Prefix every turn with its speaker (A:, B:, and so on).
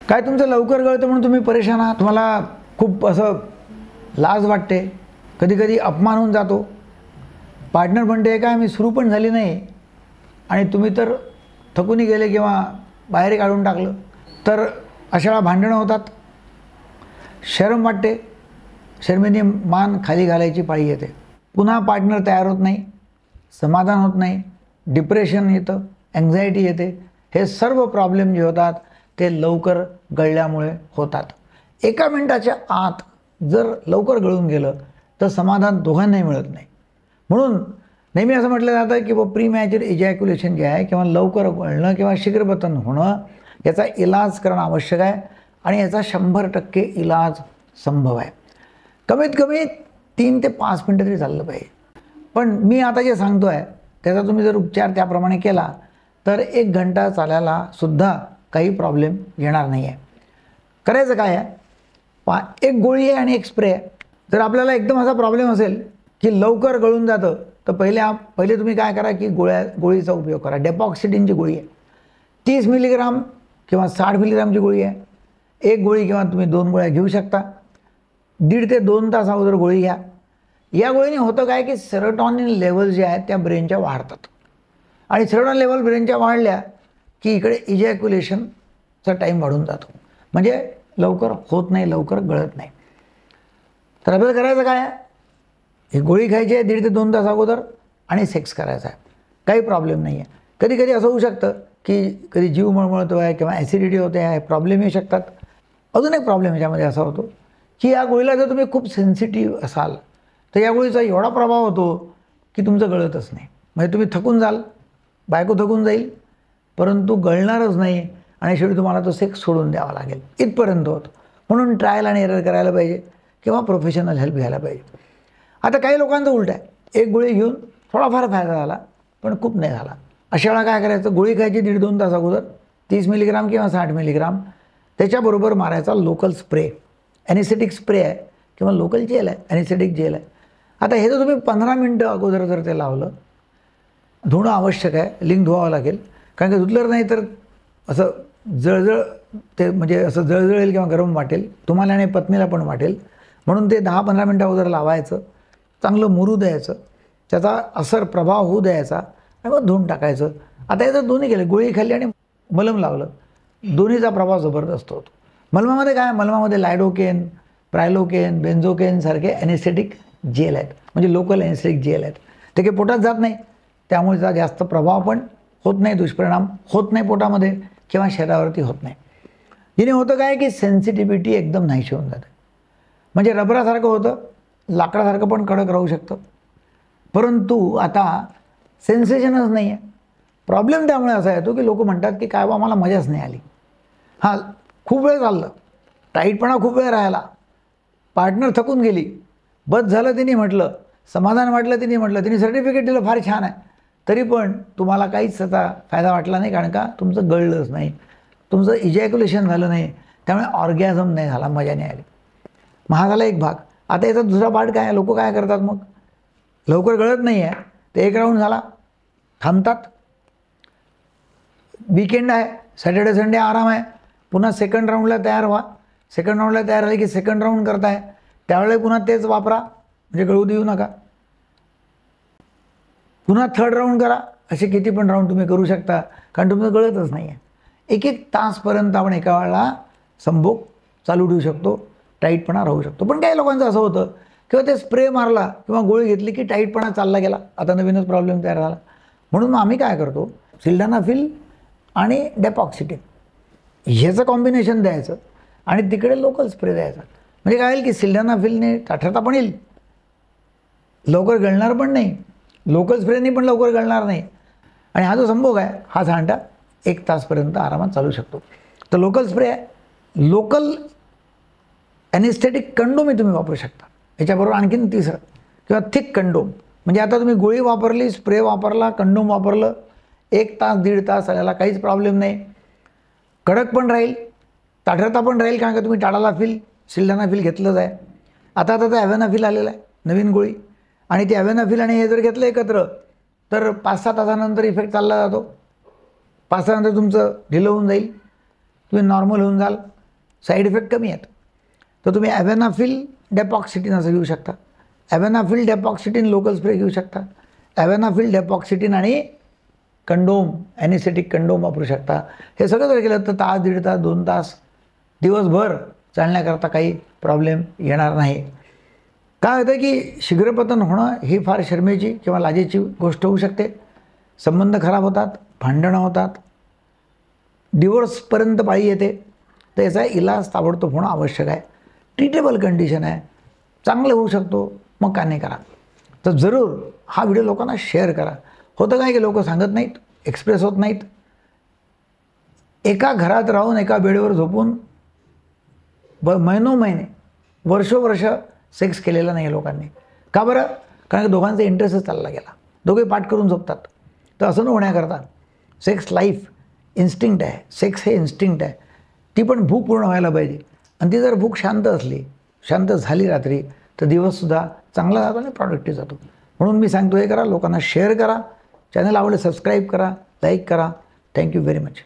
A: काय तुमचं लवकर गळतं म्हणून तुम्ही परेशान आहात, तुम्हाला खूप असं लाज वाटते, कधी कधी अपमान होऊन जातो, पार्टनर म्हणते काय मी सुरू पण झाली नाही आणि तुम्ही तर थकूनही गेले किंवा बाहेर काढून टाकलं, तर अशा वेळा भांडणं होतात, शरम वाटते, शर्मेने मान खाली घालायची पाळी येते, पुन्हा पार्टनर तयार होत नाही, समाधान होत नाही, डिप्रेशन येतं, अँक्झायटी येते. हे सर्व प्रॉब्लेम जे होतात ते लवकर गळल्यामुळे होतात. एका मिनिटाच्या आत जर लवकर गळून गेलं तर समाधान दोघांनाही मिळत नाही. म्हणून नेहमी असं म्हटलं जातं की प्री मॅच्युअर इजॅक्युलेशन जे आहे किंवा लवकर गळणं किंवा शीघ्रपतन होणं याचा इलाज करणं आवश्यक आहे आणि याचा 100% इलाज संभव आहे. कमीत कमी 3 ते 5 मिनटं तरी चाललं पाहिजे. पण मी आता जे सांगतो आहे त्याचा तुम्ही जर उपचार त्याप्रमाणे केला तर 1 घंटा चालायला सुद्धा काही प्रॉब्लेम येणार नाही आहे. करायचं काय आहे, एक गोळी आहे आणि एक स्प्रे आहे. जर आपल्याला एकदम असा प्रॉब्लेम असेल की लवकर गळून जातं तर पहिले तुम्ही काय करा की गोळीचा उपयोग करा. डेपॉक्सिडिनची गोळी आहे, 30 मिलीग्राम किंवा 60 मिलीग्रामची गोळी आहे. एक गोळी किंवा तुम्ही 2 गोळ्या घेऊ शकता. 1.5 ते 2 तास अगोदर गोळी घ्या. या गोळीने होतं काय की सेरोटॉनिन लेवल जे आहेत त्या ब्रेनच्या वाढतात आणि सेरोटॉनिन लेवल ब्रेनच्या वाढल्या की इकडे इजॅक्युलेशनचा टाईम वाढून जातो, म्हणजे लवकर होत नाही, लवकर गळत नाही. तर आपल्याला करायचं काय आहे, ही गोळी खायची आहे 1.5 ते 2 तास अगोदर आणि सेक्स करायचा आहे, काही प्रॉब्लेम नाही आहे. कधी कधी असं होऊ शकतं की कधी जीव मळमळतो आहे किंवा ॲसिडिटी होते आहे, प्रॉब्लेम येऊ शकतात. अजून एक प्रॉब्लेम याच्यामध्ये असा होतो की या गोळीला जर तुम्ही खूप सेन्सिटिव्ह असाल तर या गोळीचा एवढा प्रभाव होतो की तुमचं गळतच नाही. म्हणजे तुम्ही थकून जाल, बायको थकून जाईल, परंतु गळणारच नाही आणि शेवटी तुम्हाला तो सेक्स सोडून द्यावा लागेल, इथपर्यंत होतो. म्हणून ट्रायल आणि एरर करायला पाहिजे किंवा प्रोफेशनल हेल्प घ्यायला पाहिजे. आता काही लोकांचं उलट आहे, एक गोळी घेऊन थोडाफार फायदा झाला पण खूप नाही झाला. अशा वेळा काय करायचं, गोळी खायची 1.5-2 तास अगोदर 30 मिलीग्राम किंवा 60 मिलीग्राम, त्याच्याबरोबर मारायचा लोकल स्प्रे, ॲनेस्थेटिक स्प्रे आहे किंवा लोकल जेल आहे, ॲनेस्थेटिक जेल आहे. आता हे जर तुम्ही 15 मिनटं अगोदर जर ते लावलं, धुणं आवश्यक आहे, लिंग धुवावं लागेल, कारण की धुतलं नाही तर असं जळजळ ते म्हणजे असं जळजळेल किंवा गरम वाटेल तुम्हाला आणि पत्नीला पण वाटेल. म्हणून ते 10-15 मिनटं अगोदर लावायचं, चांगलं मुरू द्यायचं, त्याचा असर प्रभाव होऊ द्यायचा आणि मग धुवून टाकायचं. आता हे जर दोन्ही केलं, गोळी खाल्ली आणि मलम लावलं, दोन्हीचा प्रभाव जबरदस्त होतो. मलमामध्ये काय, मलमामध्ये लायडोकेन, प्रायलोकेन, बेन्झोकेन सारखे ॲनेस्थेटिक जेल आहेत, म्हणजे लोकल ॲनेस्थेटिक जेल आहेत. ते काही पोटात जात नाही, त्यामुळे त्याचा जास्त प्रभाव पण होत नाही, दुष्परिणाम होत नाही पोटामध्ये किंवा शरीरावरती होत नाही. हिने होतं काय की सेन्सिटिव्हिटी एकदम नाहीशी होऊन जाते, म्हणजे रबरासारखं होतं, लाकडासारखं पण कडक राहू शकतं, परंतु आता सेन्सेशनच नाही आहे. प्रॉब्लेम त्यामुळे असा येतो की लोक म्हणतात की काय बा मला मजाच नाही आली. हां, खूप वेळ चाललं, टाईटपणा खूप वेळ राहिला, पार्टनर थकून गेली, बस झालं तिने म्हटलं, समाधान वाटलं तिने म्हटलं, तिने सर्टिफिकेट दिलं फार छान आहे, तरी पण तुम्हाला काहीच त्याचा फायदा वाटला नाही, कारण का तुमचं गळलंच नाही, तुमचं इजॅक्युलेशन झालं नाही, त्यामुळे ऑर्गॅझम नाही झाला, मजा नाही आली. हा झाला एक भाग. आता याचा दुसरा पार्ट काय आहे, लोक काय करतात, मग लवकर गळत नाही आहे ते एक राऊंड झाला थांबतात, वीकेंड आहे, सॅटर्डे संडे आराम आहे, पुन्हा सेकंड राऊंडला तयार व्हा. सेकंड राऊंडला तयार झाले की सेकंड राऊंड करताय, त्यावेळेला पुन्हा तेच वापरा, म्हणजे गळू देऊ नका. पुन्हा थर्ड राऊंड करा, असे किती पण राऊंड तुम्ही करू शकता, कारण तुमचं गळतच नाही आहे. 1-1 तासपर्यंत आपण एका वेळेला संभोग चालू ठेवू शकतो, टाईटपणा राहू शकतो. पण काही लोकांचं असं होतं किंवा ते स्प्रे मारला किंवा गोळी घेतली की टाईटपणा चालला गेला, आता नवीनच प्रॉब्लेम तयार झाला. म्हणून मग आम्ही काय करतो, सिल्डनाफिल आणि डेपॉक्सिडिन ह्याचं कॉम्बिनेशन द्यायचं आणि तिकडे लोकल स्प्रे द्यायचा. म्हणजे काय होईल की सिल्डनाफिलने ताठरता पण येईल, लवकर गळणार पण नाही, लोकल स्प्रेनी पण लवकर गळणार नाही, आणि हा जो संभोग आहे हा सांडा 1 तासपर्यंत आरामात चालू शकतो. तर लोकल स्प्रे आहे, लोकल ॲनेस्थेटिक कंडोमही तुम्ही वापरू शकता. याच्याबरोबर आणखीन तिसरं किंवा थिक कंडोम, म्हणजे आता तुम्ही गोळी वापरली, स्प्रे वापरला, कंडोम वापरलं, 1 तास 1.5 तास चालायला काहीच प्रॉब्लेम नाही, कडक पण राहील, ताठरता पण राहील, कारण का तुम्ही टाडालाफिल सिल्डनाफिल घेतलंच आहे. आता ॲव्हेनाफिल आलेलं आहे नवीन गोळी, आणि ते ॲव्हेनाफिल आणि हे जर घेतलं एकत्र तर 5-6 तासानंतर इफेक्ट चालला जातो. 5 तासानंतर तुमचं ढिलं होऊन जाईल, तुम्ही नॉर्मल होऊन जाल, साईड इफेक्ट कमी आहेत. तर तुम्ही ॲव्हेनाफिल डेपॉक्सिटिन असं घेऊ शकता. ॲव्हेनाफिल डेपॉक्सिटिन लोकल स्प्रे घेऊ शकता. ॲव्हेनाफिल डेपॉक्सिटिन आणि कंडोम, ॲनिसेटिक कंडोम वापरू शकता. हे सगळं जर केलं तर तास, दीड तास, 2 तास दिवसभर चालण्याकरता काही प्रॉब्लेम येणार नाही. काय होतं की शीघ्रपतन होणं ही फार शरमेची किंवा लाजेची गोष्ट होऊ शकते. संबंध खराब होतात, भांडणं होतात, डिवोर्सपर्यंत पाळी येते. तर याचा इलाज ताबडतोब होणं आवश्यक आहे. ट्रीटेबल कंडिशन आहे, चांगलं होऊ शकतो, मग का नाही करा. तर जरूर हा व्हिडिओ लोकांना शेअर करा. होतं काय की लोक सांगत नाहीत, एक्सप्रेस होत नाहीत. एका घरात राहून एका बेडवर झोपून महिनोमहिने, वर्षोवर्ष सेक्स केलेला नाही आहे लोकांनी. का बरं? कारण की दोघांचा इंटरेस्टच चालला गेला, दोघे पाठ करून झोपतात. तर असं न होण्याकरता सेक्स लाईफ इन्स्टिंक्ट आहे, सेक्स हे इन्स्टिंक्ट आहे. ती पण भूक पूर्ण व्हायला पाहिजे. आणि ती जर भूक शांत असली, शांत झाली रात्री, तर दिवससुद्धा चांगला जातो आणि प्रॉडक्टिव्ह जातो. म्हणून मी सांगतो हे करा, लोकांना शेअर करा, चॅनल आवडले सबस्क्राईब करा, लाईक करा. Thank you very much.